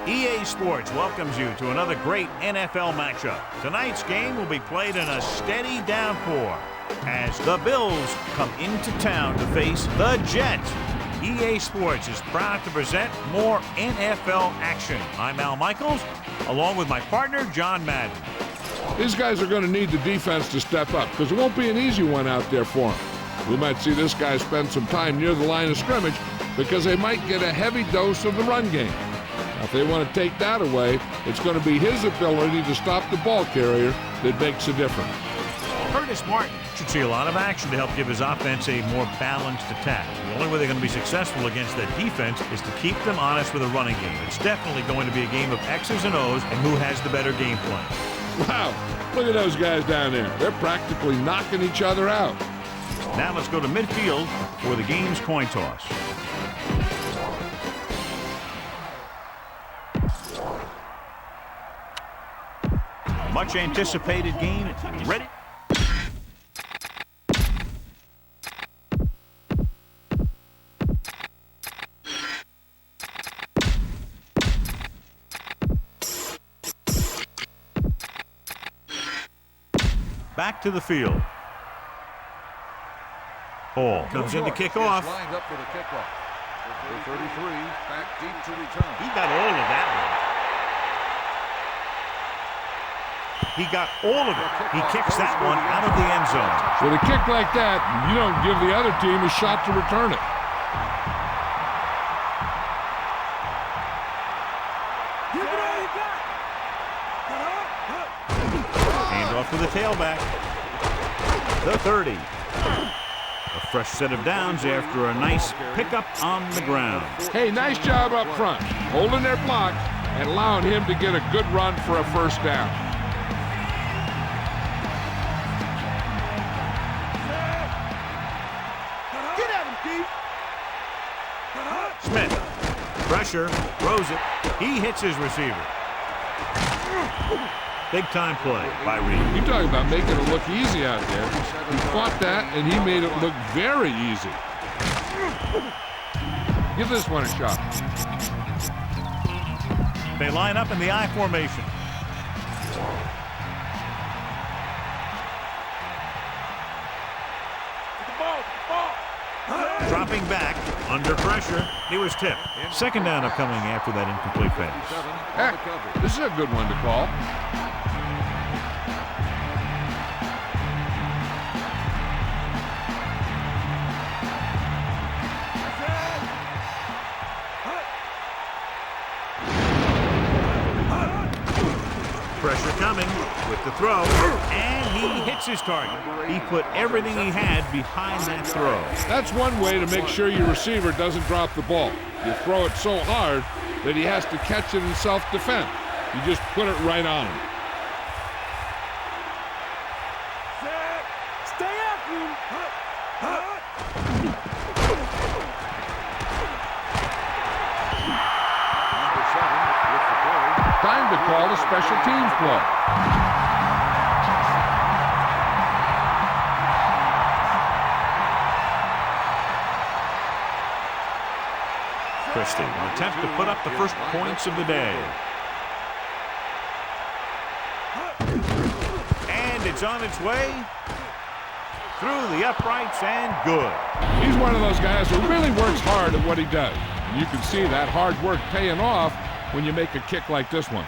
EA Sports welcomes you to another great NFL matchup. Tonight's game will be played in a steady downpour as the Bills come into town to face the Jets. EA Sports is proud to present more NFL action. I'm Al Michaels, along with my partner, John Madden. These guys are going to need the defense to step up because it won't be an easy one out there for them. We might see this guy spend some time near the line of scrimmage because they might get a heavy dose of the run game. Now, if they want to take that away, it's going to be his ability to stop the ball carrier that makes a difference. Curtis Martin should see a lot of action to help give his offense a more balanced attack. The only way they're going to be successful against that defense is to keep them honest with a running game. It's definitely going to be a game of X's and O's and who has the better game plan. Wow, look at those guys down there. They're practically knocking each other out. Now let's go to midfield for the game's coin toss. Much anticipated game. Ready? Back to the field. Hall comes in to kick off. Lined up for the kickoff. Number 33, back deep to return. He got all of that one. He got all of it. He kicks that one out of the end zone. With a kick like that, you don't give the other team a shot to return it. Hand off to the tailback. The 30. A fresh set of downs after a nice pickup on the ground. Hey, nice job up front, holding their block and allowing him to get a good run for a first down. Get at him, Keith. Smith, pressure, throws it. He hits his receiver. Big time play by Reed. You talk about making it look easy out there. He fought that, and he made it look very easy. Give this one a shot. They line up in the I formation. Dropping back, under pressure. He was tipped. Second down upcoming after that incomplete pass. Heck, this is a good one to call. Pressure coming with the throw, and he hits his target. He put everything he had behind that throw. That's one way to make sure your receiver doesn't drop the ball. You throw it so hard that he has to catch it in self-defense. You just put it right on him. Stay after him. Time to call a special teams play. Christie will attempt to put up the first points of the day. And it's on its way through the uprights and good. He's one of those guys who really works hard at what he does. And you can see that hard work paying off when you make a kick like this one.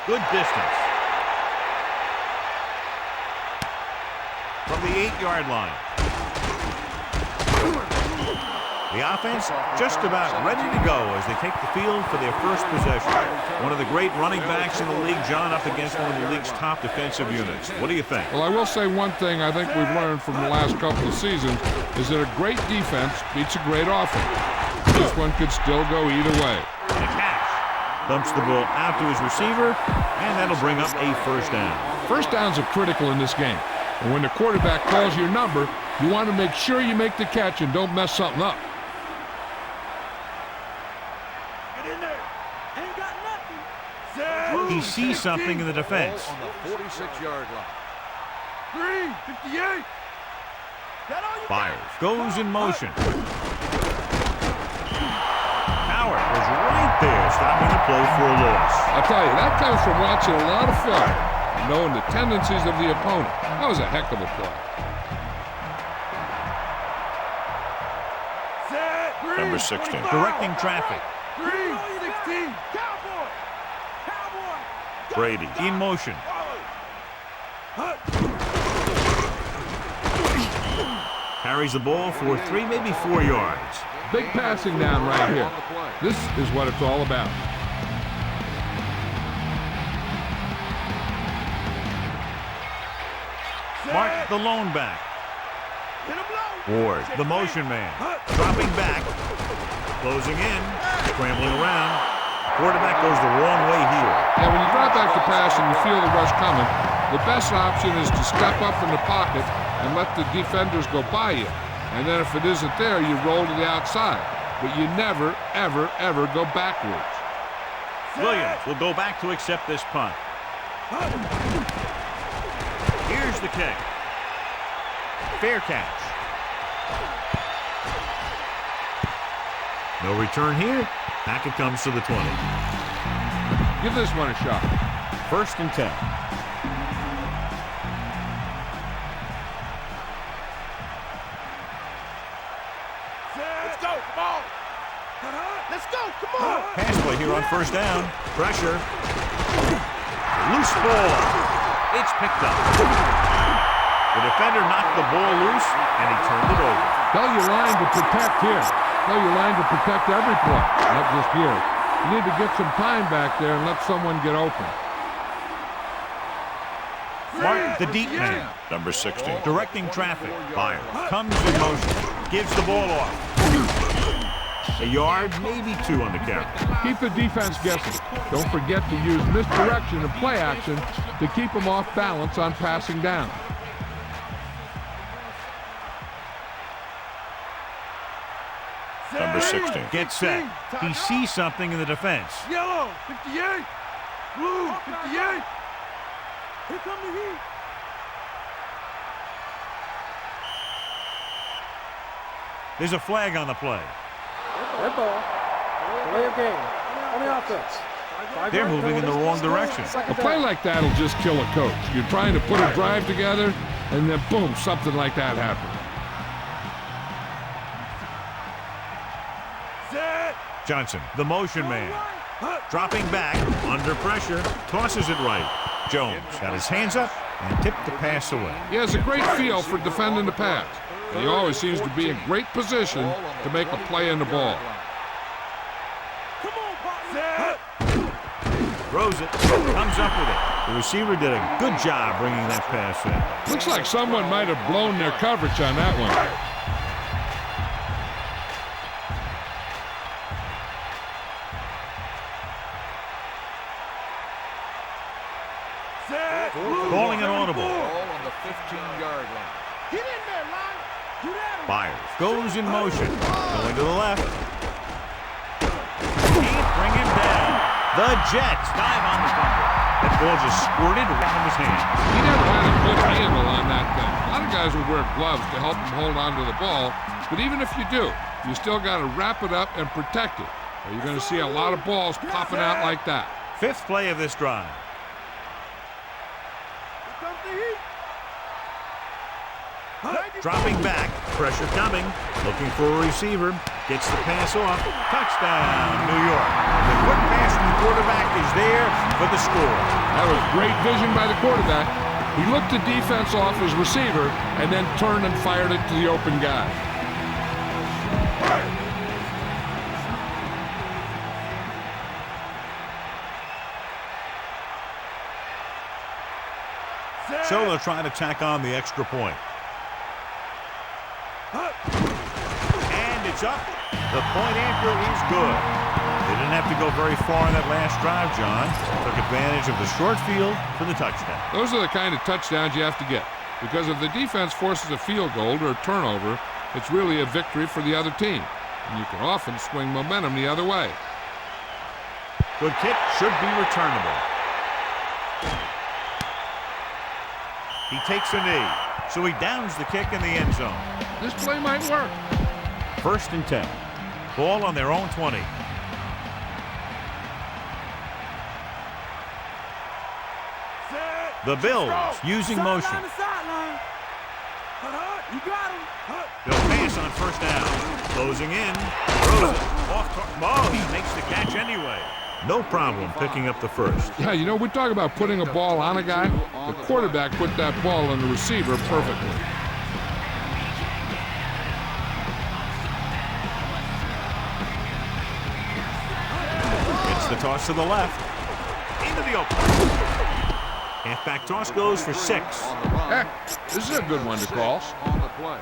Good distance. From the 8-yard line. The offense just about ready to go as they take the field for their first possession. One of the great running backs in the league, John, up against one of the league's top defensive units. What do you think? Well, I will say one thing I think we've learned from the last couple of seasons is that a great defense beats a great offense. This one could still go either way. And Cash dumps the ball out to his receiver, and that'll bring up a first down. First downs are critical in this game. And when the quarterback calls your number, you want to make sure you make the catch and don't mess something up. Get in there. Ain't got nothing. He sees something in the defense. On the 46-yard line. 58. That all you Fires. Goes in motion. Howard was right there, stopping the play for a loss. I'll tell you, that comes from watching a lot of film and knowing the tendencies of the opponent. That was a heck of a play. Number 16. Directing traffic. 3-16. Cowboy. Cowboy. Brady in motion. Carries the ball for 3, maybe 4 yards. Big passing down right here. This is what it's all about. Mark the lone back. Ward, the motion man. Dropping back. Closing in. Scrambling around. Quarterback goes the wrong way here. Yeah, when you drop back to pass and you feel the rush coming, the best option is to step up in the pocket and let the defenders go by you. And then if it isn't there, you roll to the outside. But you never, ever, ever go backwards. Williams will go back to accept this punt. Here's the kick. Fair catch. No return here. Back it comes to the 20. Give this one a shot. 1st and 10. Let's go. Come on. Let's go. Come on. Pass play here on 1st down. Pressure. Loose ball. It's picked up. The defender knocked the ball loose, and he turned it over. Tell your line to protect here. Tell your line to protect every play, not just here. You need to get some time back there and let someone get open. Mark the deep man. Number 16. Directing traffic. Byers comes in motion. Gives the ball off. A yard, maybe 2 on the carry. Keep the defense guessing. Don't forget to use misdirection and play action to keep them off balance on passing down. Number 16. Gets set. He sees something in the defense. Yellow. 58. Blue. 58. Here come the heat. There's a flag on the play. Red ball. Delay of game. On the offense. They're moving in the wrong direction. A play like that will just kill a coach. You're trying to put a drive together, and then boom, something like that happens. Johnson, the motion man. Dropping back, under pressure, tosses it right. Jones got his hands up and tipped the pass away. He has a great feel for defending the pass. He always seems to be in great position to make a play in the ball. Throws it, comes up with it. The receiver did a good job bringing that pass in. Looks like someone might have blown their coverage on that one. Calling an audible. Ball on the 15-yard line. Get in there, line. Get at him. Byers goes in motion. Going to the left. Can't bring him down. The Jets dive on the fumble. That ball just squirted right in his hand. He never had a good handle on that thing. A lot of guys will wear gloves to help him hold on to the ball, but even if you do, you still got to wrap it up and protect it, or you're going to see a lot of balls popping out like that. 5th play of this drive. Dropping back, pressure coming, looking for a receiver, gets the pass off, touchdown, New York. The quick pass from the quarterback is there for the score. That was great vision by the quarterback. He looked the defense off his receiver and then turned and fired it to the open guy. So they'll try to tack on the extra point. And it's up. The point after is good. They didn't have to go very far in that last drive, John. Took advantage of the short field for the touchdown. Those are the kind of touchdowns you have to get. Because if the defense forces a field goal or a turnover, it's really a victory for the other team. And you can often swing momentum the other way. Good kick, should be returnable. He takes a knee, so he downs the kick in the end zone. This play might work. 1st and 10. Ball on their own 20. The Bills using motion. You got him. They'll pass on first down. Closing in. Throws it. Oh, he makes the catch anyway. No problem picking up the first. Yeah, you know, we talk about putting a ball on a guy. The quarterback put that ball on the receiver perfectly. It's the toss to the left. Into the open. Halfback toss goes for 6. Heck, this is a good one to call. On the play.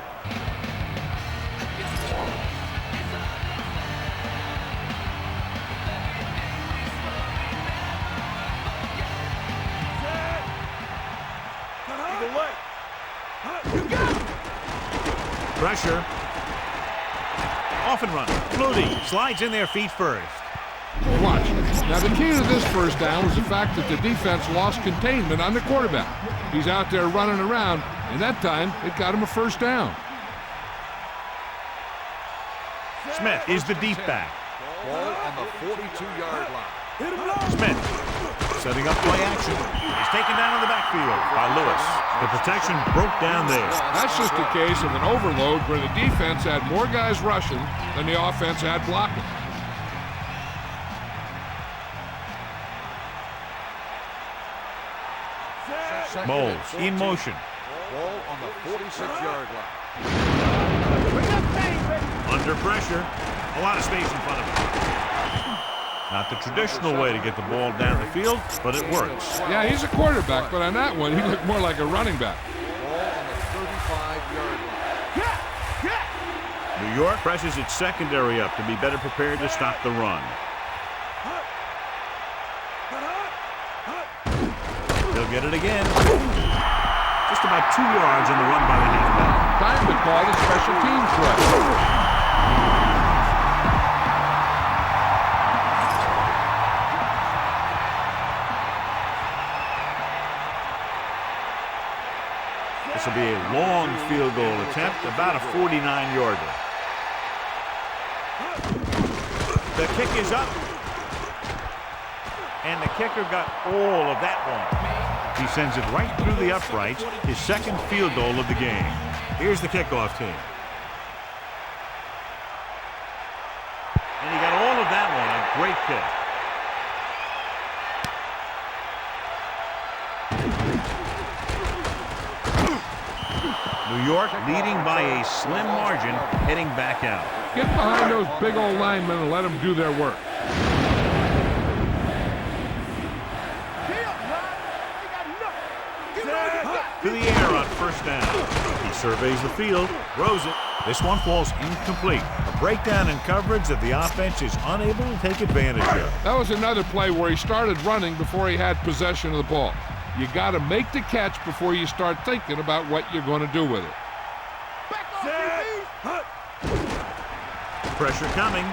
Pressure. Off and running. Flutie slides in their feet first. Watch. Now, the key to this first down was the fact that the defense lost containment on the quarterback. He's out there running around, and that time it got him a first down. Smith is the deep back. Ball on the 42-yard line. Smith setting up play action. He's taken down in the backfield by Lewis. The protection broke down there. That's just a case of an overload where the defense had more guys rushing than the offense had blocking. Moles in motion. Ball on the 46-yard line. Under pressure. A lot of space in front of him. Not the traditional way to get the ball down the field, but it works. Yeah, he's a quarterback, but on that one, he looked more like a running back. Ball on the 35-yard line. New York presses its secondary up to be better prepared to stop the run. He'll get it again. Just about 2 yards in the run by the halfback. Time to call the special teams play. This will be a long field goal attempt, about a 49-yarder. The kick is up. And the kicker got all of that one. He sends it right through the uprights, his second field goal of the game. Here's the kickoff team. And he got all of that one, a great kick. New York leading by a slim margin, heading back out. Get behind those big old linemen and let them do their work. To the air on first down. He surveys the field, throws it. This one falls incomplete. A breakdown in coverage that the offense is unable to take advantage of. That was another play where he started running before he had possession of the ball. You got to make the catch before you start thinking about what you're going to do with it. Pressure coming.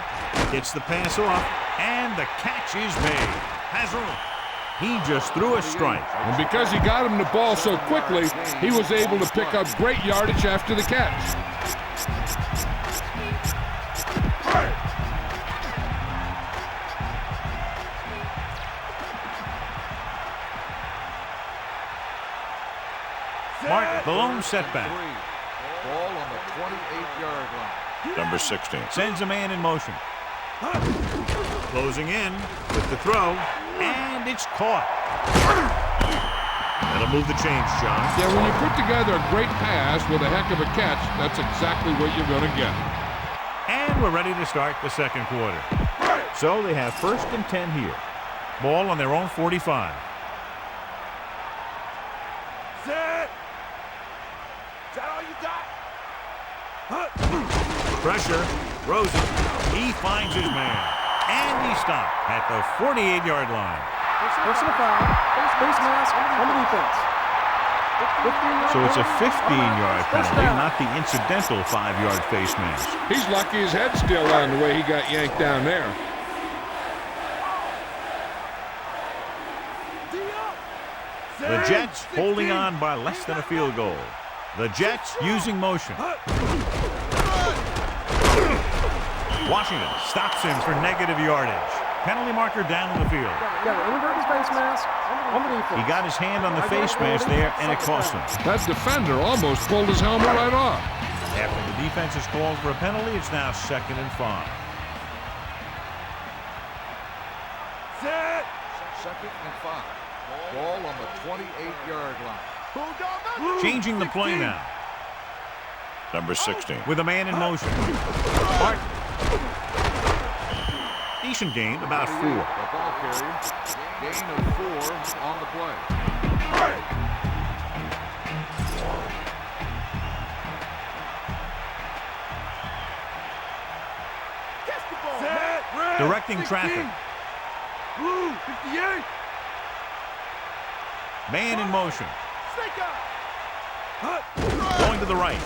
Gets the pass off, and the catch is made. Hazard. He just threw a strike. And because he got him the ball so quickly, he was able to pick up great yardage after the catch. Mark, the lone setback. Ball on the 28-yard line. Number 16 sends a man in motion. Closing in with the throw, and it's caught. That'll move the chains, John. Yeah, when you put together a great pass with a heck of a catch, that's exactly what you're going to get. And we're ready to start the second quarter. So they have 1st and 10 here. Ball on their own 45. Set. Is that all you got? Pressure. Throws it. He finds his man. And he stopped at the 48-yard line. Personal foul. Face mask on the defense. So it's a 15-yard penalty, not the incidental 5-yard face mask. He's lucky his head's still on the way he got yanked down there. The Jets holding on by less than a field goal. The Jets using motion. Washington stops him for negative yardage. Penalty marker down in the field. Got to invert his face mask on the defense. He got his hand on the face mask there, and it cost him. That defender almost pulled his helmet right off. After the defense is called for a penalty, it's now 2nd and 5. Set. 2nd and 5. Ball on the 28-yard line. Changing the play now. Number 16. With a man in motion. Martin. Decent gain, about 4. The ball carrier. Gain of 4 on the play. Directing traffic. Blue, 58. Man in motion. Going to the right.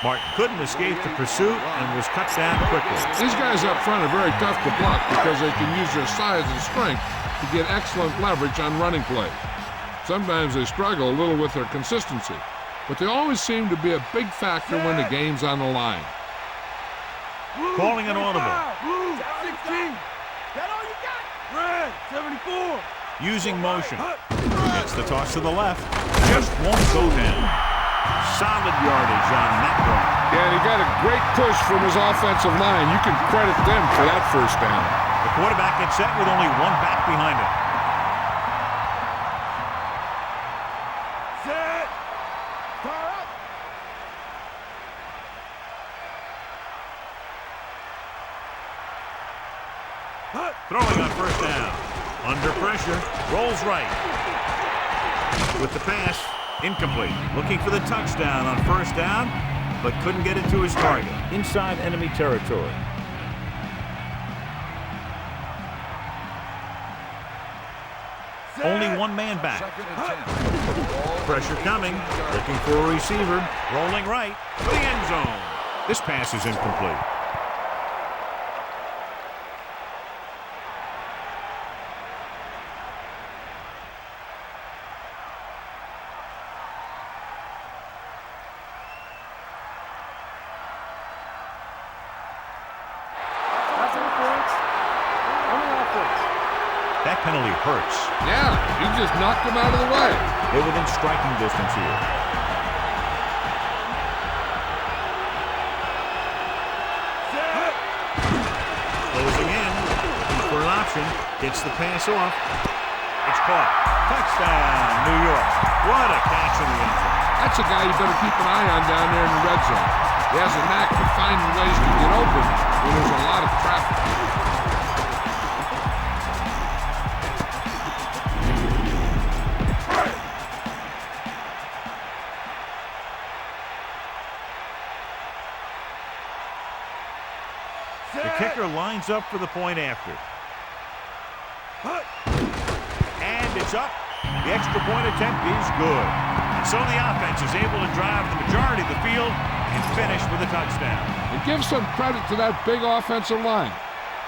Martin couldn't escape the pursuit and was cut down quickly. These guys up front are very tough to block because they can use their size and strength to get excellent leverage on running plays. Sometimes they struggle a little with their consistency, but they always seem to be a big factor when the game's on the line. Calling an audible. Blue, 16. That all you got? Red, 74. Using motion. It's the toss to the left. Just won't go down. Solid yardage on that run. Yeah, and he got a great push from his offensive line. You can credit them for that first down. The quarterback gets set with only one back behind him. Set. Fire up. Throwing on 1st down. Under pressure. Rolls right. With the pass. Incomplete. Looking for the touchdown on 1st down, but couldn't get it to his target. Inside enemy territory. Only one man back. 2nd and 10. Pressure coming. Looking for a receiver. Rolling right for the end zone. This pass is incomplete. That penalty hurts. Yeah, he just knocked him out of the way. They're within striking distance here. Closing in. Looking for an option. Gets the pass off. It's caught. Touchdown, New York. What a catch in the end zone. That's a guy you better keep an eye on down there in the red zone. He has a knack for finding ways to get open when there's a lot of traffic. The kicker lines up for the point after. And it's up. The extra point attempt is good. And so the offense is able to drive the majority of the field and finish with a touchdown. And give some credit to that big offensive line.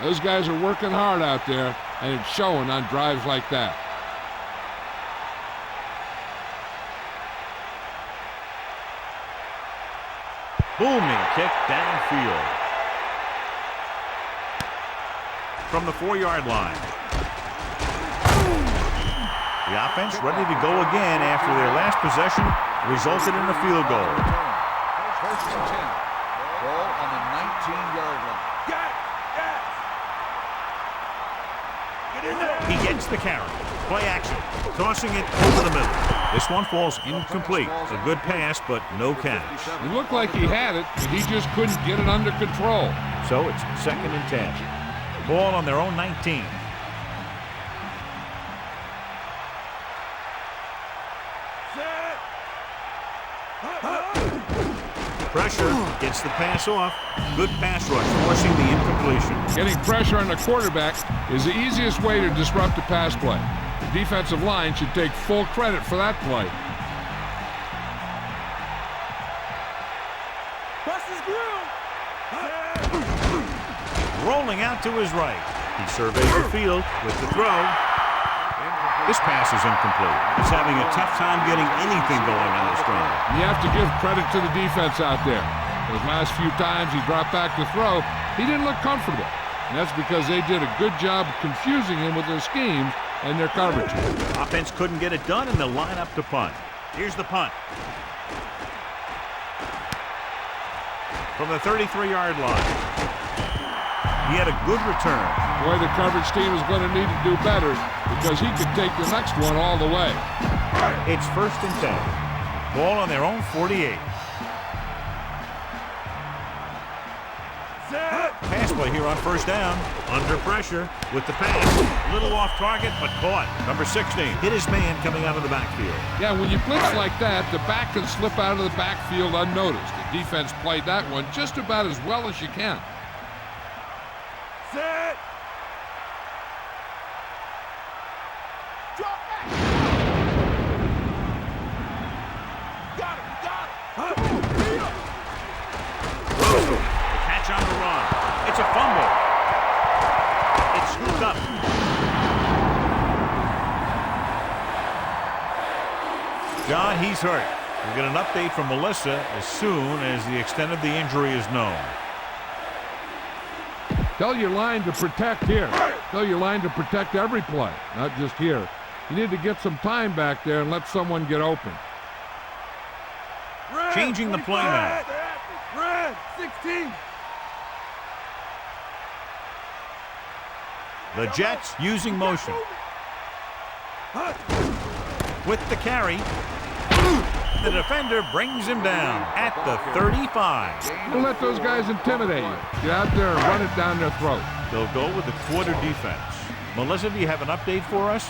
Those guys are working hard out there, and it's showing on drives like that. Booming kick downfield. From the 4-yard line. The offense ready to go again after their last possession resulted in a field goal. 1st and 10. Ball on the 19-yard line. Get in there. He gets the carry. Play action. Tossing it over the middle. This one falls incomplete. A good pass, but no catch. It looked like he had it, but he just couldn't get it under control. So it's 2nd and 10. Ball on their own 19. Pressure gets the pass off. Good pass rush, forcing the incompletion. Getting pressure on the quarterback is the easiest way to disrupt a pass play. The defensive line should take full credit for that play. Rolling out to his right. He surveys the field with the throw. This pass is incomplete. He's having a tough time getting anything going on this drive. You have to give credit to the defense out there. Those last few times he dropped back to throw, he didn't look comfortable. And that's because they did a good job confusing him with their schemes and their coverage. Offense couldn't get it done, and they'll line up to punt. Here's the punt. From the 33-yard line. He had a good return. Boy, the coverage team is going to need to do better because he could take the next one all the way. It's 1st and 10. Ball on their own 48. Pass play here on 1st down. Under pressure with the pass. A little off target, but caught. Number 16 hit his man coming out of the backfield. Yeah, when you blitz like that, the back can slip out of the backfield unnoticed. The defense played that one just about as well as you can. Set. Drop back. Got him. The catch on the run. It's a fumble. It's scooped up. John, he's hurt. We'll get an update from Melissa as soon as the extent of the injury is known. Tell your line to protect here. Tell your line to protect every play, not just here. You need to get some time back there and let someone get open. Red, Changing the play now. Red, 16. The Jets using motion. With the carry. The defender brings him down at the 35. Don't let those guys intimidate you. Get out there and run it down their throat. They'll go with the quarter defense. Melissa, do you have an update for us?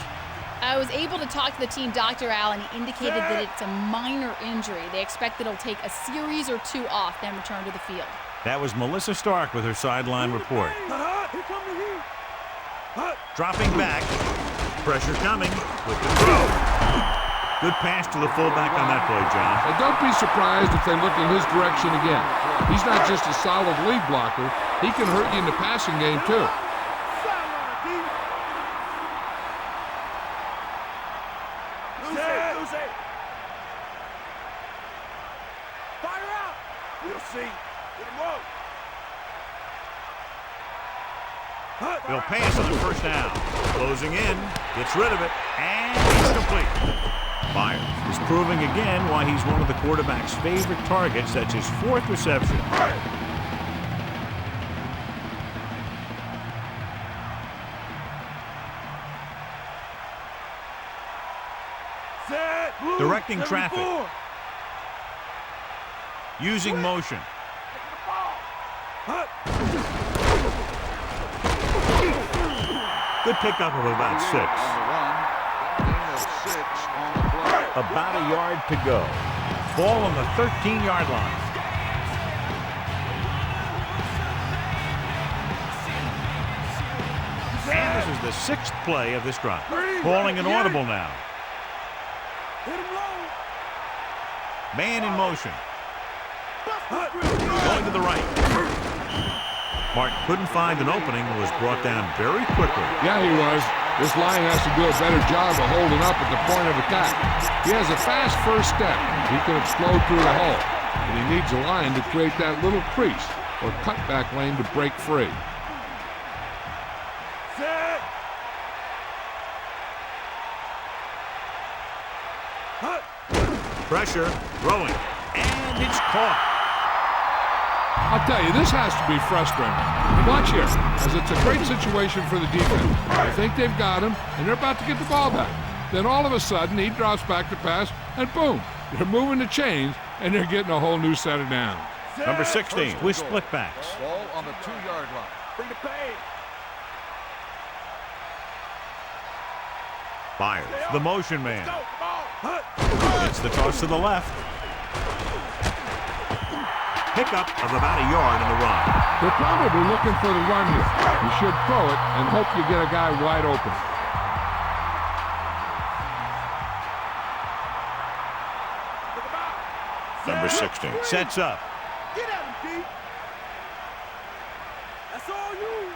I was able to talk to the team Dr. Al, and he indicated that it's a minor injury. They expect that it'll take a series or two off, then return to the field. That was Melissa Stark with her sideline report. Dropping back. Pressure coming with the throw. Good pass to the fullback on that play, John. And don't be surprised if they look in his direction again. He's not just a solid lead blocker. He can hurt you in the passing game, too. Fire out. We'll see. Get him low. They'll pass on the 1st down. Closing in. Gets rid of it. And it's complete. Myers is proving again why he's one of the quarterback's favorite targets. That's his 4th reception. Set. Blue, Directing 74. traffic. Using motion. Good pickup of about 6. About a yard to go. Ball on the 13-yard line. And this is the 6th play of this drive. Calling an audible now. Man in motion. Going to the right. Martin couldn't find an opening and was brought down very quickly. Yeah, he was. This line has to do a better job of holding up at the point of attack. He has a fast first step. He can explode through the hole. And he needs a line to create that little crease or cutback lane to break free. Set. Pressure, throwing, and it's caught. I'll tell you, this has to be frustrating. Watch here, as it's a great situation for the defense. They think they've got him, and they're about to get the ball back. Then all of a sudden, he drops back to pass, and boom, they're moving the chains, and they're getting a whole new set of downs. Number 16 with split backs. Ball on the 2-yard line. Bring the pain. Myers, the motion man. Go. Come on. It's the toss to the left. Pickup of about a yard in the run. They're probably looking for the run here. You should throw it and hope you get a guy wide open. Number 16. Sets up. Get at him, Pete. That's all you.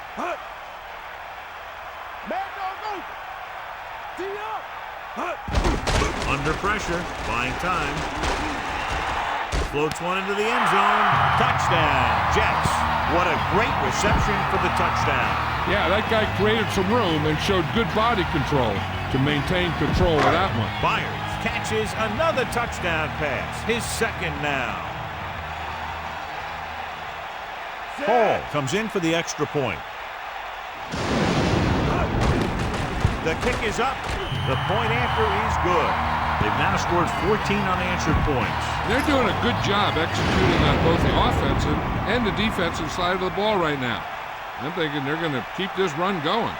Mad dog open. D up. Under pressure, buying time. Floats one into the end zone. Touchdown, Jets. What a great reception for the touchdown. Yeah, that guy created some room and showed good body control to maintain control of that one. Byers catches another touchdown pass. His second now. Hall comes in for the extra point. The kick is up. The point after is good. They've now scored 14 unanswered points. They're doing a good job executing on both the offensive and the defensive side of the ball right now. I'm thinking they're going to keep this run going.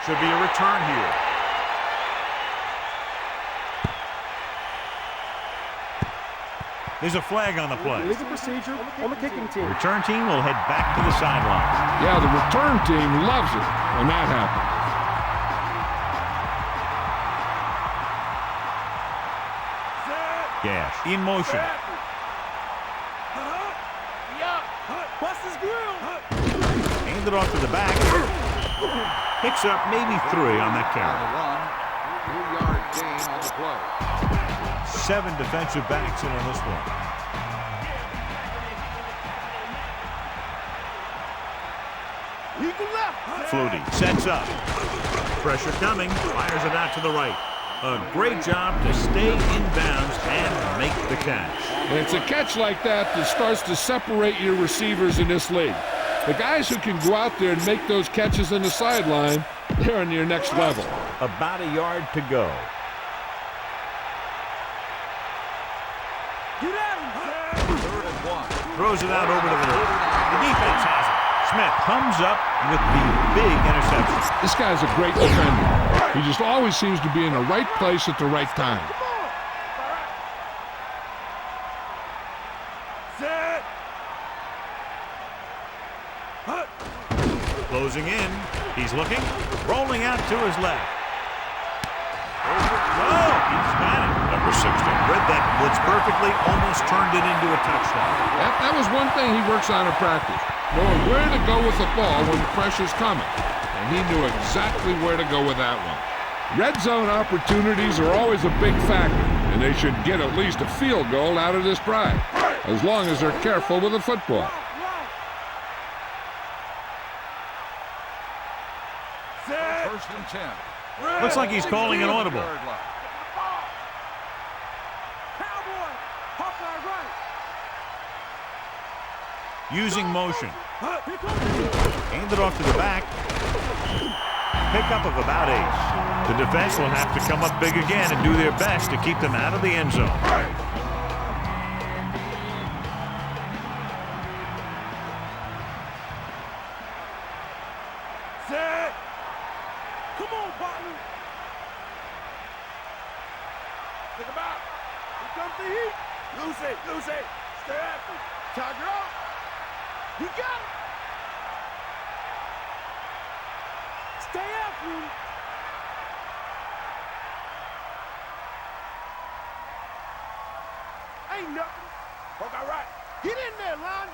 Should be a return here. There's a flag on the play. Legal procedure on the kicking team. Return team will head back to the sideline. Yeah, the return team loves it when that happens. Gash in motion. Bust his grill. Hand it off to the back. Picks up maybe 3 on that On carry. the run, 2-yard gain on the play. 7 defensive backs in on this one. Eagle left. Flutie sets up. Pressure coming. Fires it out to the right. A great job to stay in bounds and make the catch. And it's a catch like that that starts to separate your receivers in this league. The guys who can go out there and make those catches on the sideline, they're on your next level. About a yard to go. Get at him. 3rd and 1. Throws it out over to the right. The defense has it. Smith comes up with the big interception. This guy's a great defender. He just always seems to be in the right place at the right time. Set. Closing in. He's looking. Rolling out to his left. Oh, he's got it. Number 16. Read that blitz perfectly. Almost turned it into a touchdown. That was one thing he works on in practice, knowing where to go with the ball when the pressure's coming. And he knew exactly where to go with that one. Red zone opportunities are always a big factor, and they should get at least a field goal out of this drive, as long as they're careful with the football. Set. 1st and 10. Looks like he's calling an audible. Cowboy. Hawkeye right. Using motion. Here comes the Hand it off to the back. Pickup of about 8. The defense will have to come up big again and do their best to keep them out of the end zone. set. Come on, partner. Think about it. Here comes the heat. Lose it. Stay after it. Tiger up. You got it. Stay after him. Ain't nothing. Fuck, all right. Get in there, Lon.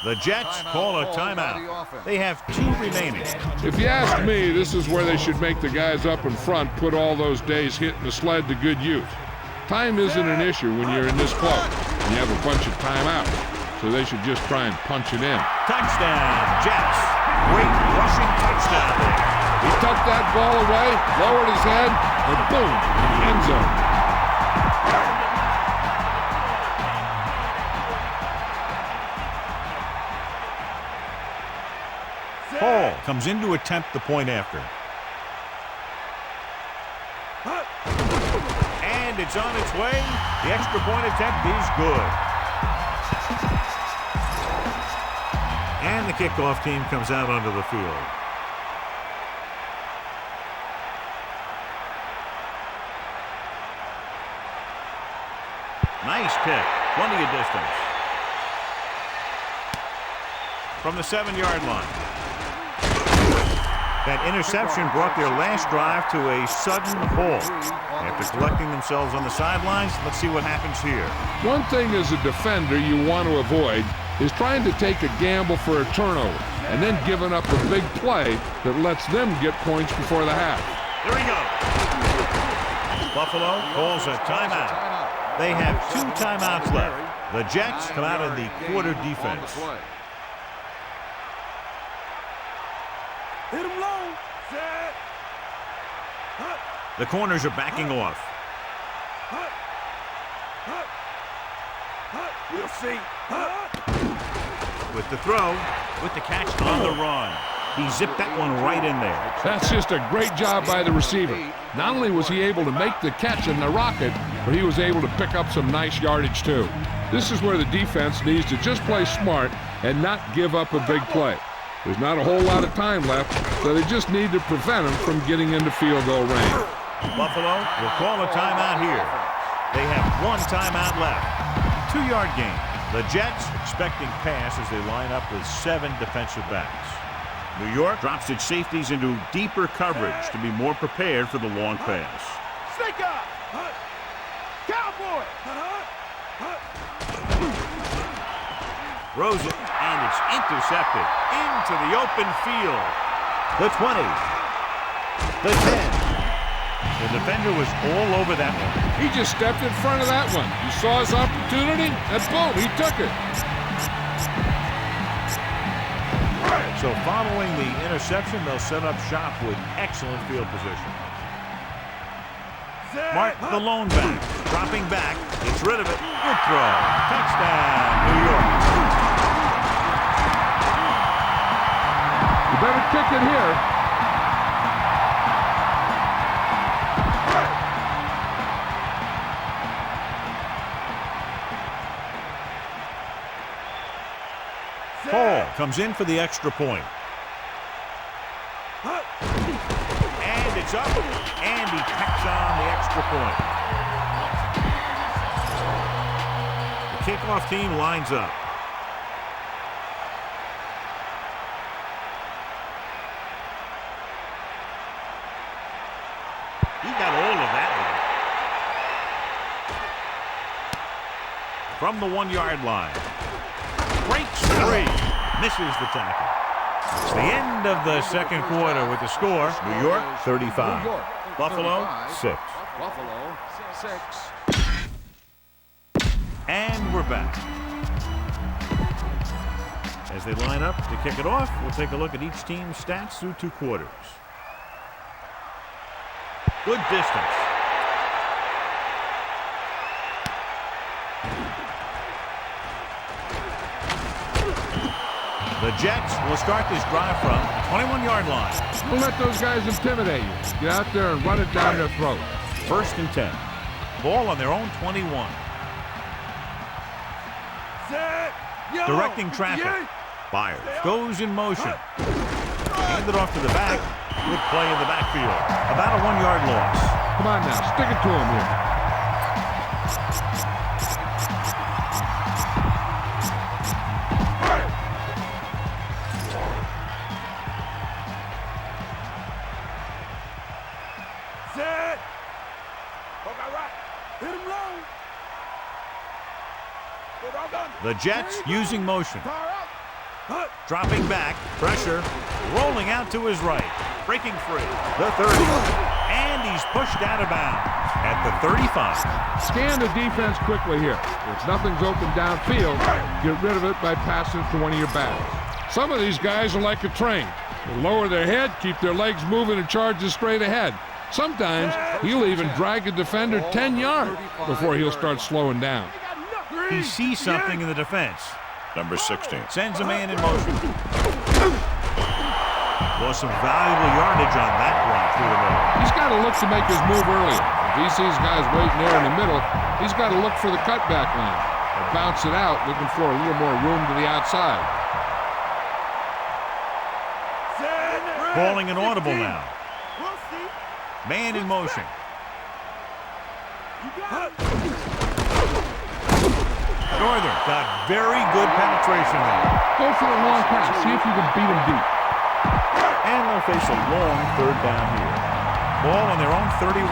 The Jets call a timeout. They have 2 remaining. If you ask me, this is where they should make the guys up in front put all those days hitting the sled to good use. Time isn't an issue when you're in this close, and you have a bunch of timeouts, so they should just try and punch it in. Touchdown, Jets. Great rushing touchdown there. He tucked that ball away, lowered his head, and boom, end zone. Hall comes in to attempt the point after. And it's on its way. The extra point attempt is good. And the kickoff team comes out onto the field. Nice kick. Plenty of distance. From the 7-yard line. That interception brought their last drive to a sudden halt. After collecting themselves on the sidelines, let's see what happens here. One thing as a defender you want to avoid is trying to take a gamble for a turnover and then giving up a big play that lets them get points before the half. There we go. Buffalo calls a timeout. They have 2 timeouts left. The Jets come out in the quarter defense. Hit him low. Set. The corners are backing off. We'll see. With the throw, with the catch on the run. He zipped that one right in there. That's just a great job by the receiver. Not only was he able to make the catch in the rocket, but he was able to pick up some nice yardage too. This is where the defense needs to just play smart and not give up a big play. There's not a whole lot of time left, so they just need to prevent him from getting into field goal range. Buffalo will call a timeout here. They have 1 timeout left. 2-yard gain. The Jets expecting pass as they line up with 7 defensive backs. New York drops its safeties into deeper coverage to be more prepared for the long pass. Snake up. Cowboy. Throws it, and it's intercepted into the open field. The 20. The 10. The defender was all over that one. He just stepped in front of that one. He saw his opportunity, and boom, he took it. So following the interception, they'll set up shop with excellent field position. Martin, the lone back, dropping back, gets rid of it. Good throw. Touchdown, New York. You better kick it here. Paul comes in for the extra point. And it's up, and he tacks on the extra point. The kickoff team lines up. He got all of that one. From the 1-yard line. Breaks free. Misses the tackle. It's the end of the second quarter with the score. New York 35. New York, Buffalo 6. Buffalo 6. And we're back. As they line up to kick it off, we'll take a look at each team's stats through 2 quarters. Good distance. The Jets will start this drive from the 21-yard line. Don't let those guys intimidate you. Get out there and run it down their throat. 1st and 10. Ball on their own 21. Set. Yo. Directing traffic. Byers goes in motion. Handed off to the back. Good play in the backfield. About a 1-yard loss. Come on now, stick it to him here. Set. Hook out right. Hit him low. Good, all done. The Jets using motion. Fire out. Dropping back. Pressure. Rolling out to his right. Breaking free. The 30. And he's pushed out of bounds at the 35. Scan the defense quickly here. If nothing's open downfield, get rid of it by passing it to one of your backs. Some of these guys are like a train. They lower their head, keep their legs moving, and charge it straight ahead. Sometimes he'll even drag a defender 10 yards before he'll start slowing down. He sees something in the defense. Number 16. Sends a man in motion. Lost some valuable yardage on that run through the middle. He's got to look to make his move earlier. If he sees guys waiting there in the middle, he's got to look for the cutback line. Or bounce it out, looking for a little more room to the outside. Calling an audible now. Man in motion. Northern got very good penetration there. Go for the long pass. See if you can beat him deep. And they'll face a long 3rd down here. Ball on their own 31.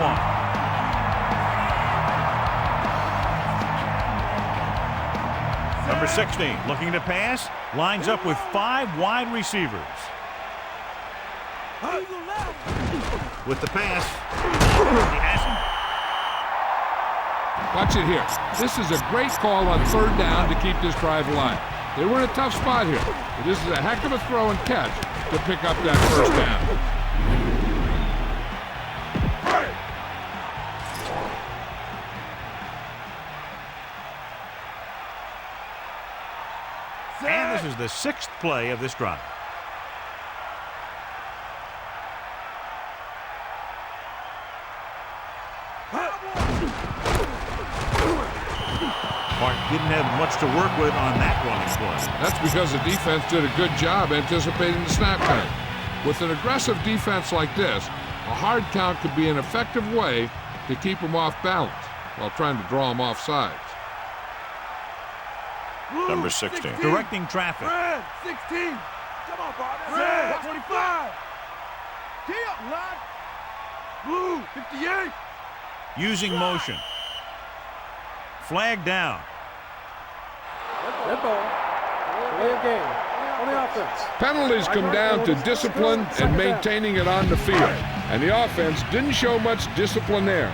Number 16 looking to pass. Lines up with 5 wide receivers. With the pass. He has him. Watch it here. This is a great call on third down to keep this drive alive. They were in a tough spot here, but this is a heck of a throw and catch to pick up that first down. And this is the 6th play of this drive. Mark didn't have much to work with on that running play. That's because the defense did a good job anticipating the snap count. With an aggressive defense like this, a hard count could be an effective way to keep them off balance while trying to draw them off sides. Number 16. Directing traffic. Red, 16. Come on, partner. Red, 25. Tee up, lad. Blue, 58. Using motion. Flag down. Red ball. Delay of game. On the offense. Penalties come down to discipline and maintaining it on the field. And the offense didn't show much discipline there.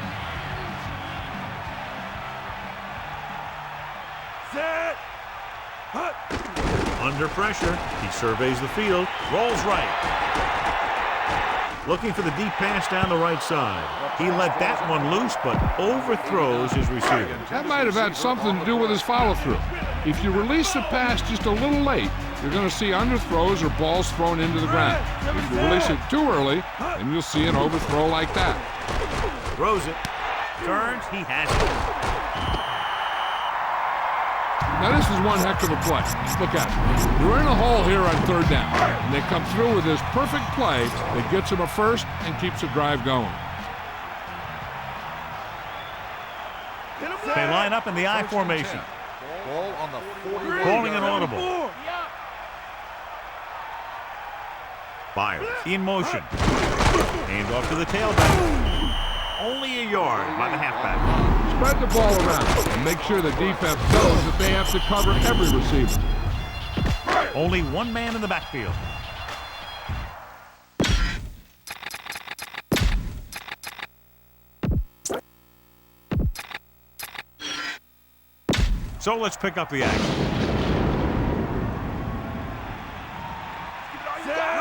Set. Hut. Under pressure. He surveys the field. Rolls right. Looking for the deep pass down the right side. He let that one loose, but overthrows his receiver. That might have had something to do with his follow-through. If you release the pass just a little late, you're going to see underthrows or balls thrown into the ground. If you release it too early, then you'll see an overthrow like that. Throws it. Turns. He has it. Now this is one heck of a play. Look at it. You're in a hole here on third down, and they come through with this perfect play that gets them a first and keeps the drive going. They line up in the I formation. Ball on the 41. Calling an audible. Byers in motion. Hand off to the tailback. Only a yard by the halfback. Spread the ball around and make sure the defense knows that they have to cover every receiver. Only one man in the backfield. So let's pick up the action.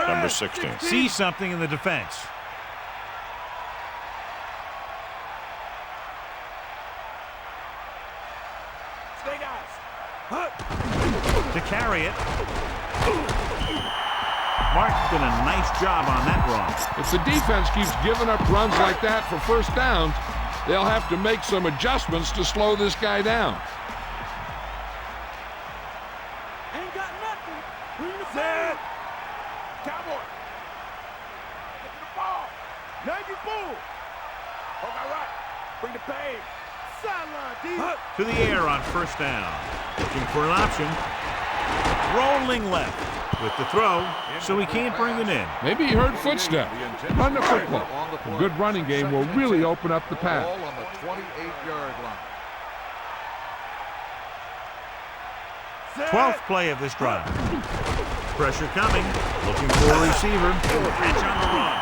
Number 16. See something in the defense. To carry it. Mark's done a nice job on that run. If the defense keeps giving up runs like that for first downs, they'll have to make some adjustments to slow this guy down. Ain't got nothing. Bring the set. Cowboy. Get the ball. Nike bull. Hold my right. Bring the pay. Sideline, D. To the air on first down. Looking for an option. Rolling left with the throw, so he can't bring it in. Maybe he heard footsteps. Run the football. A good running game will really open up the pass. Ball on the 28-yard line. 12th play of this drive. Pressure coming. Looking for a receiver. Catch on the run.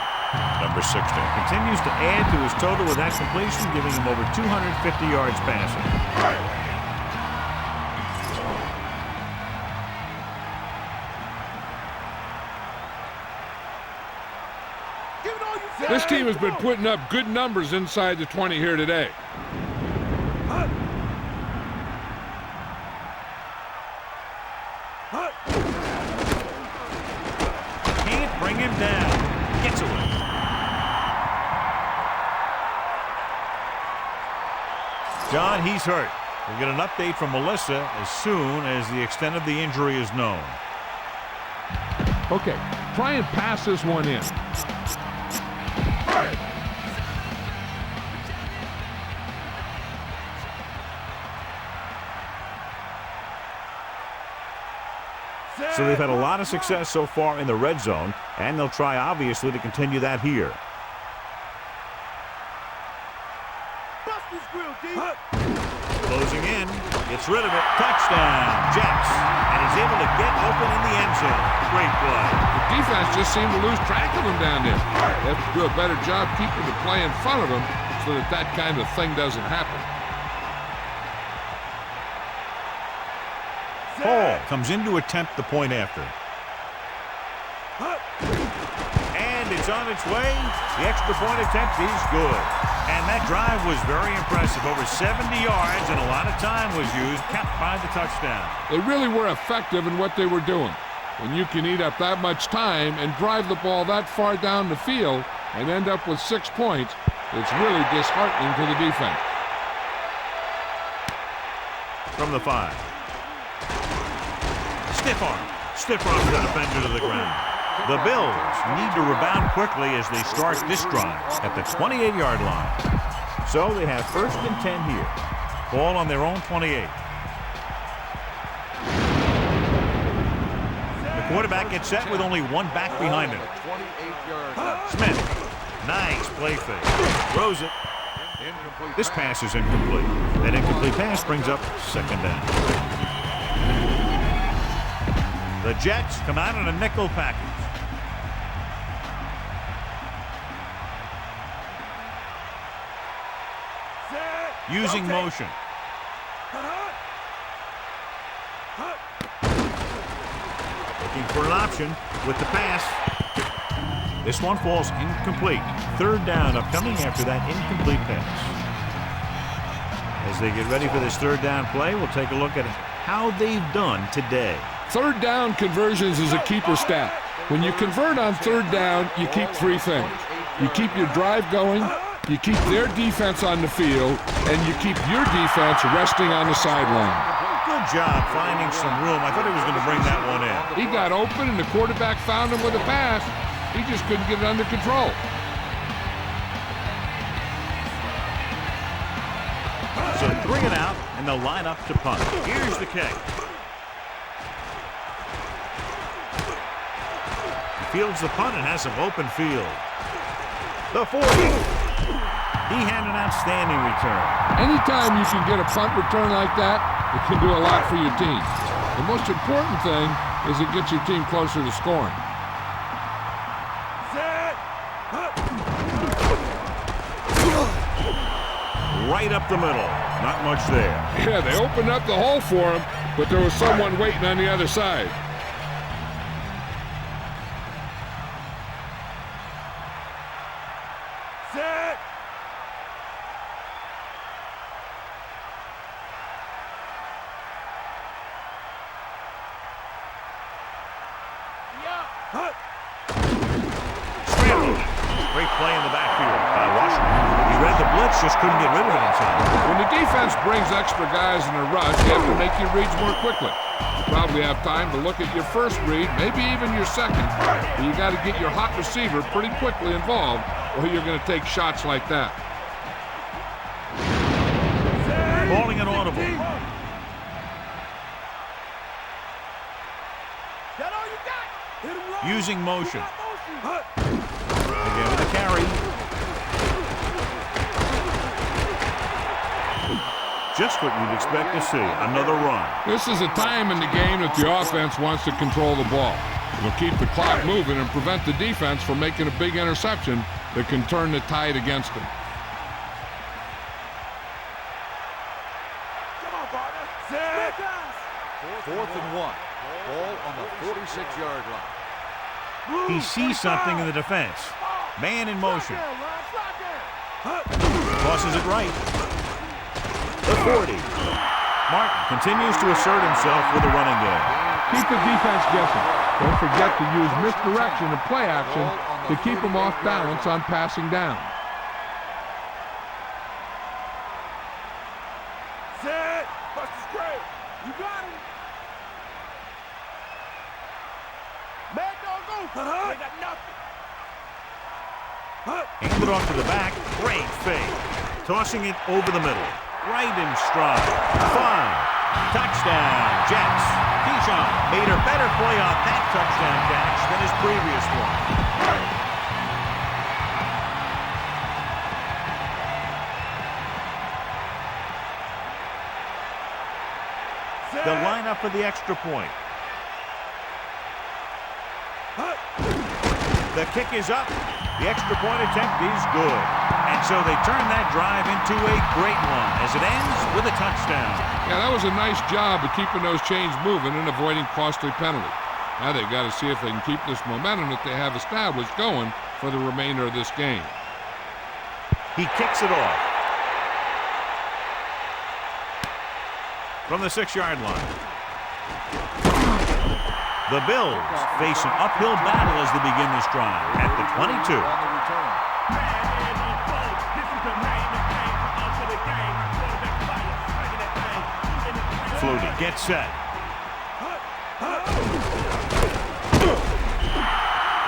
Number 16. Continues to add to his total with that completion, giving him over 250 yards passing. This team has been putting up good numbers inside the 20 here today. Can't bring him down. Gets away. John, he's hurt. We'll get an update from Melissa as soon as the extent of the injury is known. Okay, try and pass this one in. So they've had a lot of success so far in the red zone, and they'll try, obviously, to continue that here. Closing in, gets rid of it, touchdown, Jets, and he's able to get open in the end zone. Great play. The defense just seemed to lose track of him down there. They have to do a better job keeping the play in front of him so that that kind of thing doesn't happen. Hall comes in to attempt the point after. And it's on its way. The extra point attempt is good. And that drive was very impressive. Over 70 yards and a lot of time was used, capped by the touchdown. They really were effective in what they were doing. When you can eat up that much time and drive the ball that far down the field and end up with 6 points, it's really disheartening to the defense. From the 5. Stiff arm the defender to the ground. The Bills need to rebound quickly as they start this drive at the 28-yard line. So they have 1st and 10 here. Ball on their own 28. The quarterback gets set with only one back behind him. Smith. Nice play fake. Throws it. This pass is incomplete. That incomplete pass brings up 2nd down. The Jets come out in a nickel package. Using motion. Looking for an option with the pass. This one falls incomplete. 3rd down upcoming after that incomplete pass. As they get ready for this 3rd down play, we'll take a look at how they've done today. 3rd down conversions is a keeper stat. When you convert on 3rd down, you keep 3 things. You keep your drive going, you keep their defense on the field, and you keep your defense resting on the sideline. Good job finding some room. I thought he was going to bring that one in. He got open, and the quarterback found him with a pass. He just couldn't get it under control. So 3 and out, and they'll line up to punt. Here's the kick. He fields the punt and has some open field. The 40. He had an outstanding return. Anytime you can get a punt return like that, it can do a lot for your team. The most important thing is it gets your team closer to scoring. Right up the middle. Not much there. Yeah, they opened up the hole for him, but there was someone waiting on the other side. Great play in the backfield by Washington. He read the blitz, just couldn't get rid of it in time. When the defense brings extra guys in a rush, you have to make your reads more quickly. You probably have time to look at your first read, maybe even your second. But you got to get your hot receiver pretty quickly involved, or you're going to take shots like that. Calling an audible. Using motion. Again with a carry. Just what you'd expect to see. Another run. This is a time in the game that the offense wants to control the ball. It'll keep the clock moving and prevent the defense from making a big interception that can turn the tide against them. Come on, partner. Set. 4th and 1. Ball on the 46-yard line. He sees something in the defense. Man in motion. Tosses it right. The 40. Martin continues to assert himself with a running game. Keep the defense guessing. Don't forget to use misdirection and play action to keep them off balance on passing down. Set. Buster's great. You got him. Mad dog go. They got nothing. Hand it off to the back. Great fake. Tossing it over the middle. Right in stride. 5. Touchdown, Jets. Keyshawn made a better play on that touchdown catch than his previous one. They'll line up for the extra point. The kick is up. The extra point attempt is good. And so they turn that drive into a great one as it ends with a touchdown. Yeah, that was a nice job of keeping those chains moving and avoiding costly penalties. Now they've got to see if they can keep this momentum that they have established going for the remainder of this game. He kicks it off. From the 6-yard line. The Bills face an uphill battle as they begin this drive at the 22. On the return. Flutie gets set.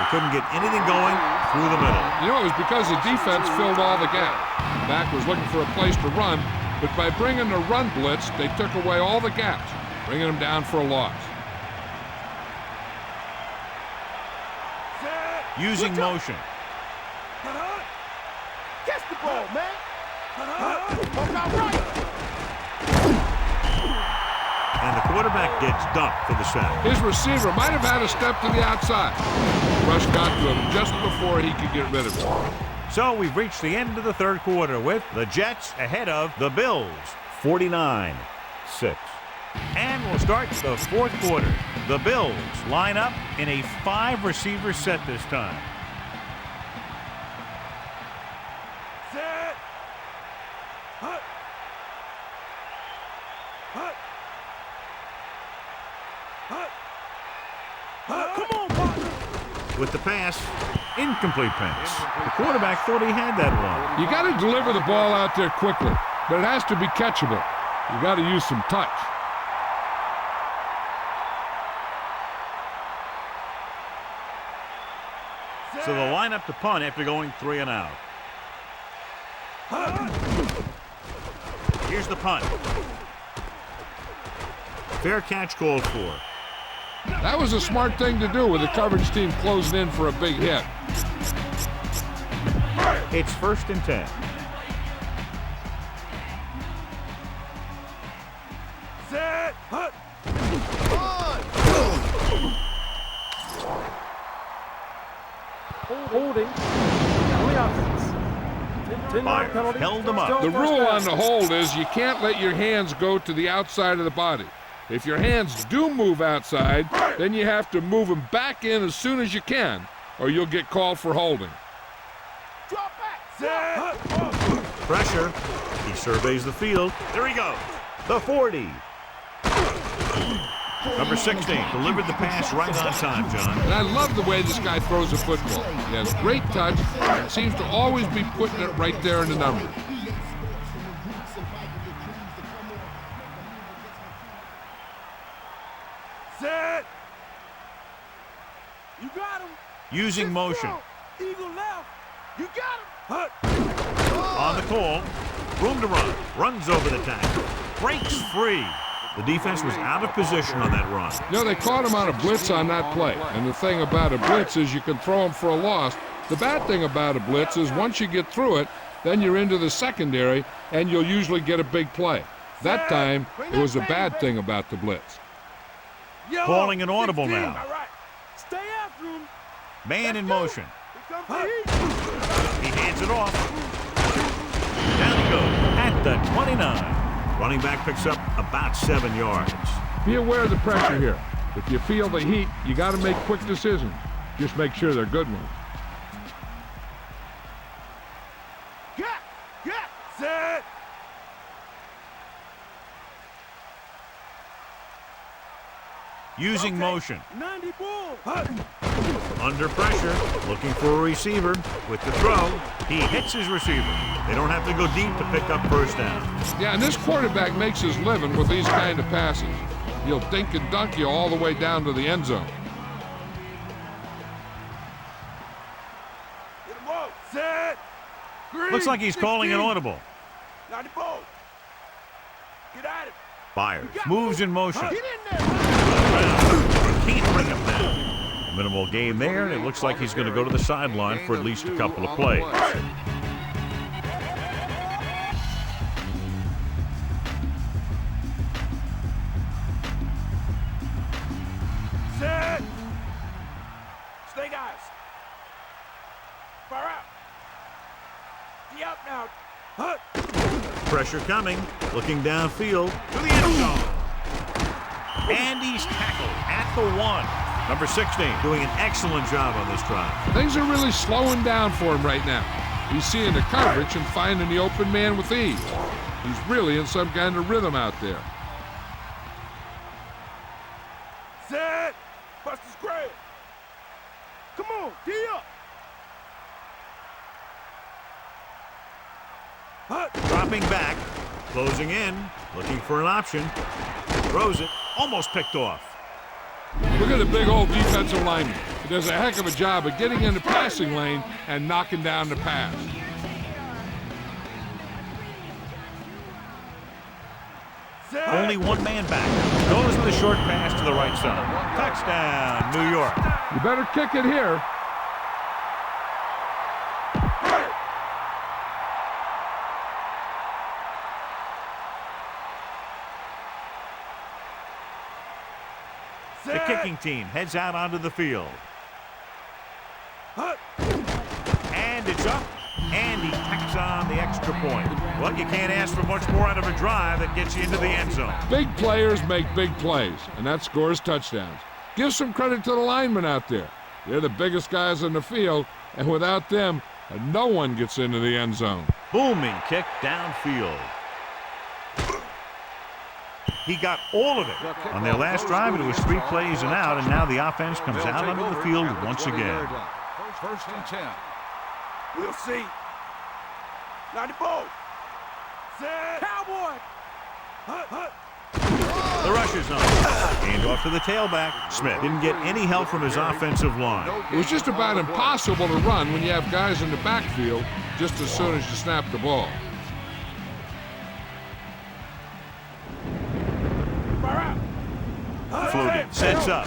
They couldn't get anything going through the middle. You know, it was because the defense filled all the gaps. Back was looking for a place to run, but by bringing the run blitz, they took away all the gaps, bringing them down for a loss. Using motion. Catch the ball, man. Walk out right. And the quarterback gets dumped for the sack. His receiver might have had a step to the outside. Rush got to him just before he could get rid of it. So we've reached the end of the third quarter with the Jets ahead of the Bills, 49-6. And we'll start the fourth quarter. The Bills line up in a 5-receiver set this time. Set. Hut. Hut. Hut. Hut. Come on, partner. With the pass, incomplete pass. The quarterback thought he had that one. You got to deliver the ball out there quickly, but it has to be catchable. You got to use some touch. So they'll line up to punt after going 3 and out. Here's the punt. Fair catch called for. That was a smart thing to do with the coverage team closing in for a big hit. It's 1st and 10. Set. Hut. Holding on the offense. 10-yard penalty. Held him up. Still The first rule down. on the hold is you can't let your hands go to the outside of the body. If your hands do move outside, then you have to move them back in as soon as you can, or you'll get called for holding. Drop back. Set. Pressure. He surveys the field. There he goes. The 40. Number 16 delivered the pass right on time, John. And I love the way this guy throws a football. He has great touch and seems to always be putting it right there in the numbers. Set. You got him. Using motion. Eagle left. You got him. Hut. On the call. Room to run. Runs over the tackle. Breaks free. The defense was out of position on that run. You know, they caught him on a blitz on that play. And the thing about a blitz is you can throw him for a loss. The bad thing about a blitz is once you get through it, then you're into the secondary, and you'll usually get a big play. That time, it was a bad thing about the blitz. Yo, Calling an audible 16. now. All right. Stay after him. Man in motion. Here comes the heat. He hands it off. Down he goes at the 29. Running back picks up about 7 yards. Be aware of the pressure here. If you feel the heat, you got to make quick decisions. Just make sure they're good ones. Get. Set. Using motion. 90 bull. Hut. Under pressure. Looking for a receiver. With the throw. He hits his receiver. They don't have to go deep to pick up first down. Yeah, and this quarterback makes his living with these kind of passes. He'll dink and dunk you all the way down to the end zone. Get him up. Set. Green. Looks like he's calling an 16. audible. 90 bull. Get at it. Byers moves in motion. Get in there. Can't bring him down. Minimal gain there, and it looks like he's going to go to the sideline for at least a couple of plays. Set. Stay, guys. Fire out. Empty out now. Pressure coming, looking downfield to the end zone. And he's tackled at the 1. Number 16 doing an excellent job on this drive. Things are really slowing down for him right now. He's seeing the coverage and finding the open man with ease. He's really in some kind of rhythm out there. Set. Buster's great. Come on, D up. Dropping back, closing in, looking for an option. Throws it, almost picked off. Look at the big old defensive lineman. He does a heck of a job of getting in the passing lane and knocking down the pass. Only one man back. Goes with a short pass to the right side. Touchdown, New York. You better kick it here. The kicking team heads out onto the field. And it's up. And he tacks on the extra point. Well, you can't ask for much more out of a drive that gets you into the end zone. Big players make big plays, and that scores touchdowns. Give some credit to the linemen out there. They're the biggest guys in the field, and without them, no one gets into the end zone. Booming kick downfield. He got all of it. On their last drive, it was 3 plays and out, and now the offense comes out onto the field once again. First and 10. We'll see. 94. Set. Cowboy. The rush is on. Hand off to the tailback. Smith didn't get any help from his offensive line. It was just about impossible to run when you have guys in the backfield just as soon as you snap the ball. Floating, sets up.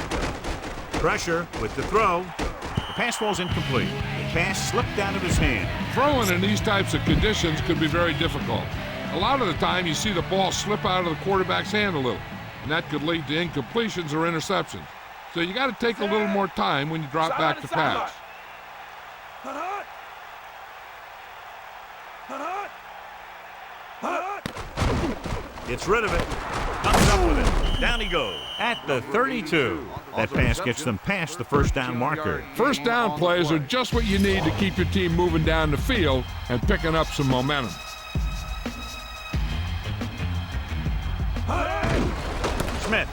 Pressure with the throw. The pass falls incomplete. The pass slipped out of his hand. Throwing in these types of conditions could be very difficult. A lot of the time you see the ball slip out of the quarterback's hand a little, and that could lead to incompletions or interceptions. So you got to take a little more time when you drop back to pass. Gets rid of it. Comes up with it. Down he goes. At the 32. That pass gets them past the first down marker. First down plays are just what you need to keep your team moving down the field and picking up some momentum. Smith.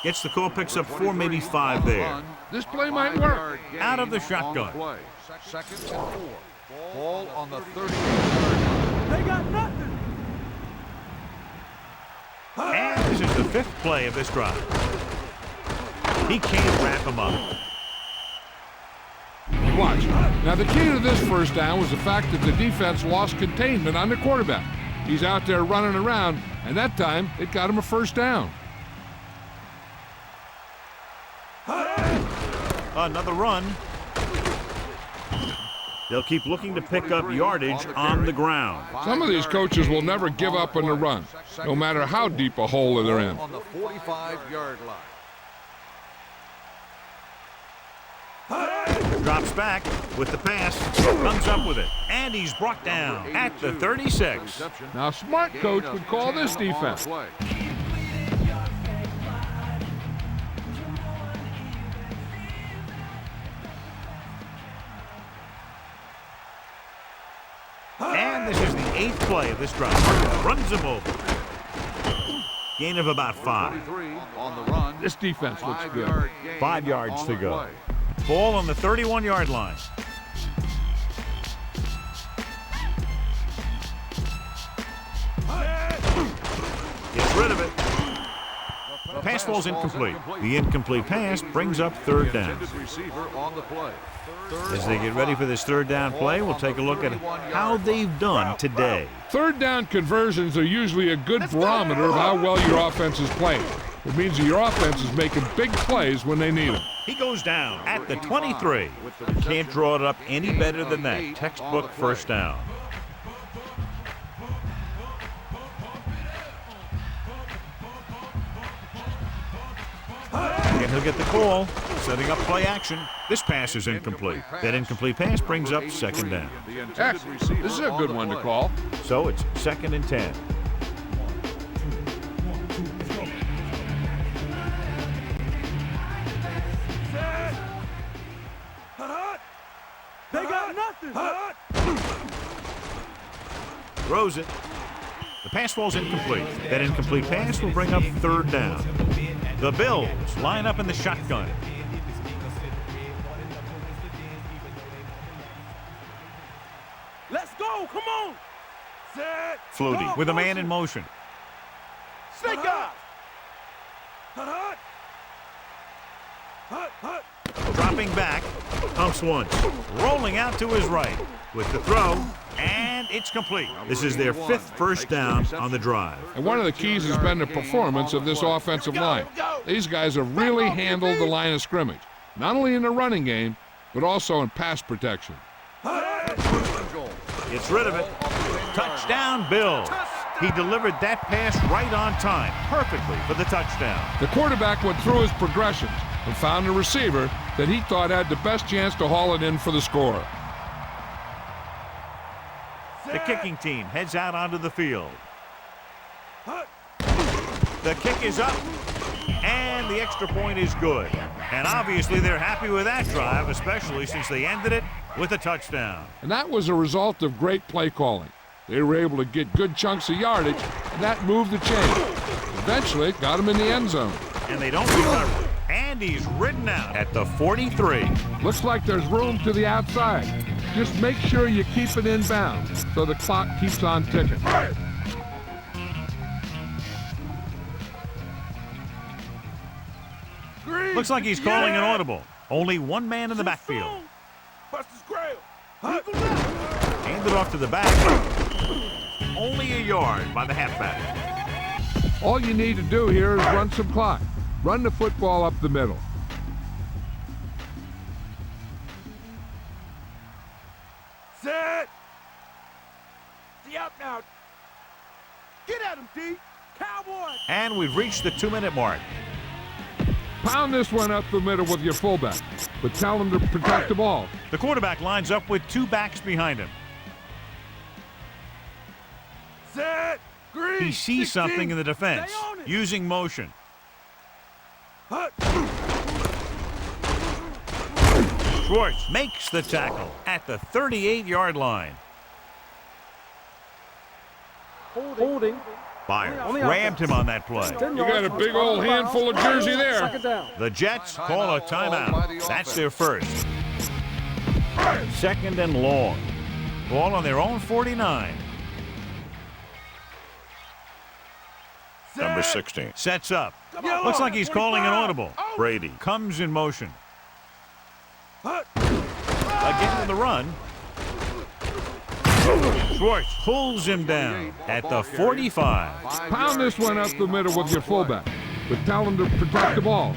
Gets the call, picks up 4, maybe 5 there. This play might work. Out of the shotgun. Second and 4. Ball on the 30-yard line. They got nothing. And this is the 5th play of this drive. He can't wrap him up. Watch. Now the key to this first down was the fact that the defense lost containment on the quarterback. He's out there running around, and that time it got him a first down. Another run. They'll keep looking to pick up yardage on the ground. Some of these coaches will never give up on the run, no matter how deep a hole they're in. On the 45-yard line. Drops back with the pass. Comes up with it. And he's brought down at the 36. Now a smart coach would call this defense. And this is the 8th play of this drive. Runs him over. Gain of about 5. On the run. This defense looks good. 5 yards to go. Ball on the 31-yard line. Gets rid of it. The pass falls incomplete. The incomplete pass brings up 3rd down. As they get ready for this 3rd down play, we'll take a look at how they've done today. 3rd down conversions are usually a good barometer of how well your offense is playing. It means that your offense is making big plays when they need them. He goes down at the 23. Can't draw it up any better than that. Textbook first down. And he'll get the call. setting up play action. This pass is incomplete. That incomplete pass brings up second down. Heck, this is a good one to call. So it's 2nd and 10. They got nothing. Throws it. The pass falls incomplete. That incomplete pass will bring up 3rd down. The Bills line up in the shotgun. Let's go. Come on. Set. Flutie. With a man in motion. Snake eyes. Dropping back. Pumps once. Rolling out to his right. With the throw. And it's complete. This is their 5th first down on the drive. And one of the keys has been the performance of this offensive line. These guys have really handled the line of scrimmage, not only in the running game, but also in pass protection. Gets rid of it. Touchdown, Bills. He delivered that pass right on time, perfectly for the touchdown. The quarterback went through his progressions and found a receiver that he thought had the best chance to haul it in for the score. The kicking team heads out onto the field. The kick is up, and the extra point is good. And obviously they're happy with that drive, especially since they ended it with a touchdown. And that was a result of great play calling. They were able to get good chunks of yardage, and that moved the chain. Eventually, it got him in the end zone. And they don't recover. And he's ridden out at the 43. Looks like there's room to the outside. Just make sure you keep it inbound so the clock keeps on ticking. Looks like he's calling an audible. Only one man in the backfield. Handed off to the back. Only a yard by the halfback. All you need to do here is run some clock. Run the football up the middle. Set. D up now. Get at him, D. Cowboy. And we've reached the 2-minute mark. Pound this one up the middle with your fullback, but tell him to protect the ball. The quarterback lines up with 2 backs behind him. Set. Green. He sees 16. something in the defense, Stay on it. using motion. Schwartz makes the tackle at the 38-yard line. Holding. Byers grabbed him on that play. You got a big old handful of jersey there. Second down. The Jets call a timeout. That's their first. 2nd and long. Ball on their own 49. Number 16. Sets up. Looks like he's calling an audible. Brady. Comes in motion. Again in the run. Schwartz pulls him down at the 45. Pound this one up the middle with your fullback, but tell him to protect the ball.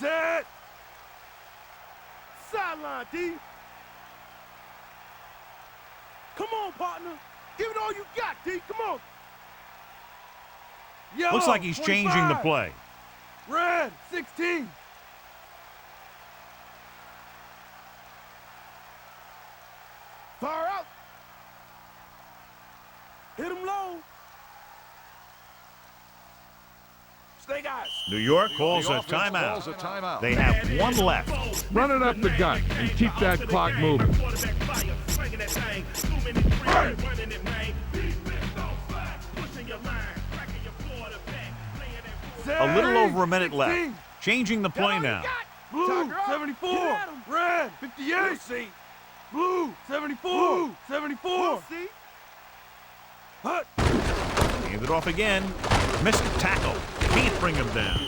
Set. Sideline, D. Come on, partner. Give it all you got, D. Come on. Yellow, Looks like he's changing the 25. play. Red, 16. Fire out. Hit him low. Stay, guys. New York calls a timeout. They have 1 left. Run it up the gut and keep that clock moving. A little over a minute left. Changing the play now. Blue, 74. Red, 58. Blue, 74. 74. Hand it off again. Missed the tackle. Can't bring him down.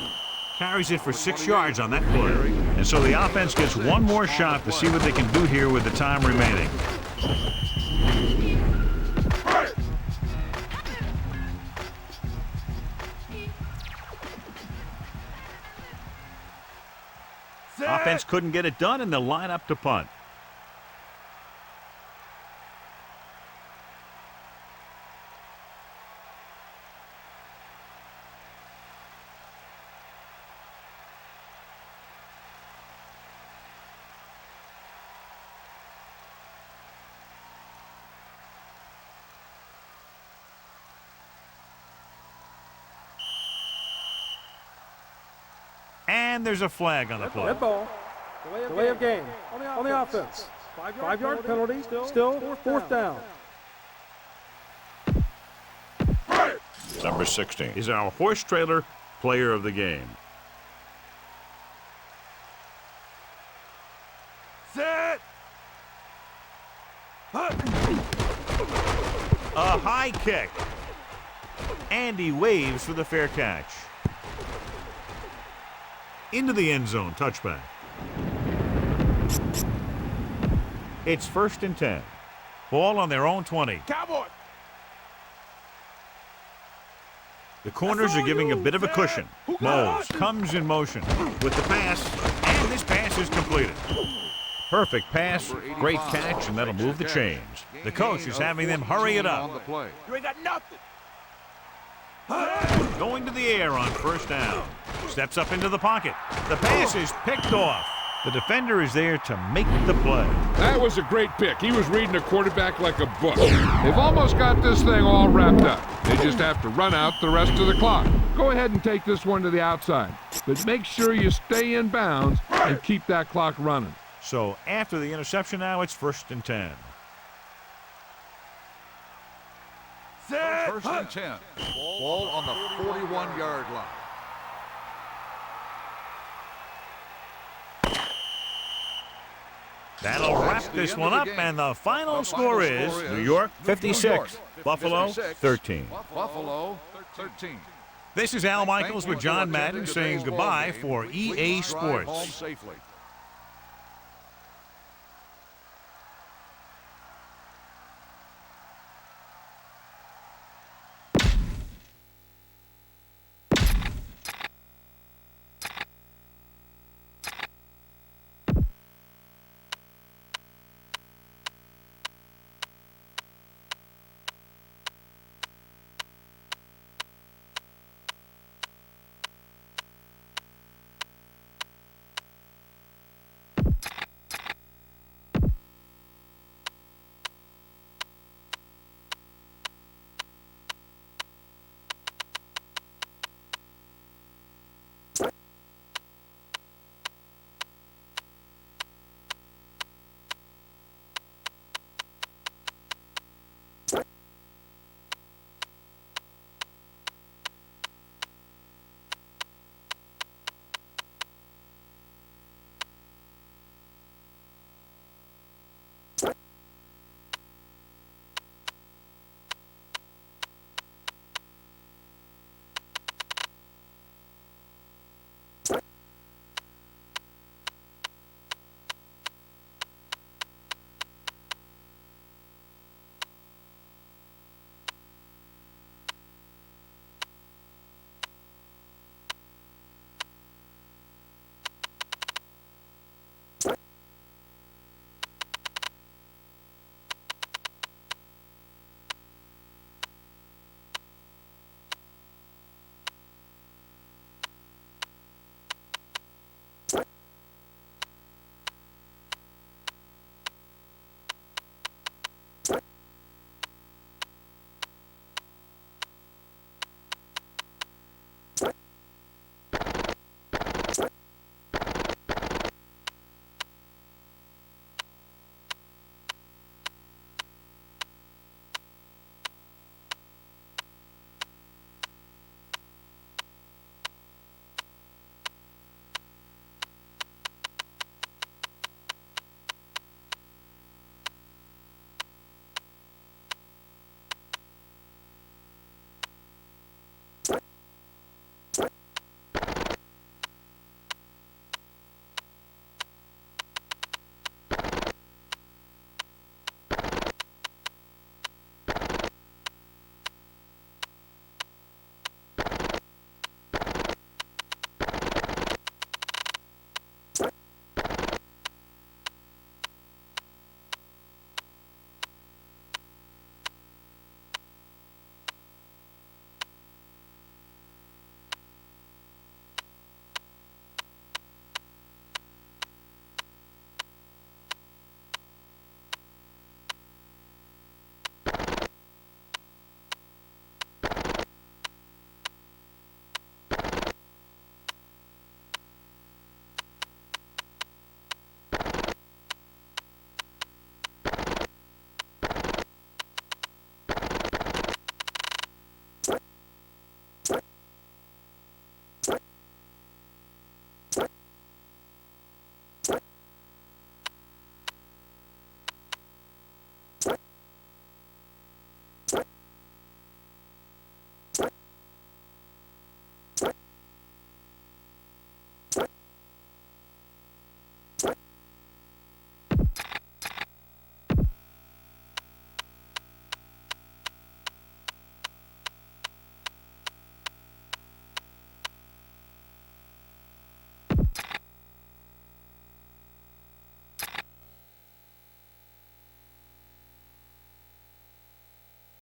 Carries it for 6 yards on that play. And so the offense gets one more shot to see what they can do here with the time remaining. Offense couldn't get it done, and they'll line up to punt. And there's a flag on the play. Red ball. Delay of game. On the offense. 5-yard penalty. Still fourth down. Number 16. Is our horse trailer player of the game. Set. A high kick. And he waves for the fair catch. Into the end zone, touchback. It's 1st and 10. Ball on their own 20. Cowboy. The corners are giving a bit of a cushion. Moles comes in motion with the pass, and this pass is completed. Perfect pass, great catch, and that'll move the chains. The coach is having them hurry it up. You ain't got nothing. Going to the air on 1st down. Steps up into the pocket. The pass is picked off. The defender is there to make the play. That was a great pick. He was reading a quarterback like a book. They've almost got this thing all wrapped up. They just have to run out the rest of the clock. Go ahead and take this one to the outside, but make sure you stay in bounds and keep that clock running. So after the interception now, it's 1st and 10. Set. 1st and 10. Ball on the 41-yard line. That'll wrap this one up, and the final score is New York 56, Buffalo 13. Buffalo 13. This is Al Michaels with John Madden saying goodbye for EA Drive home Sports. safely.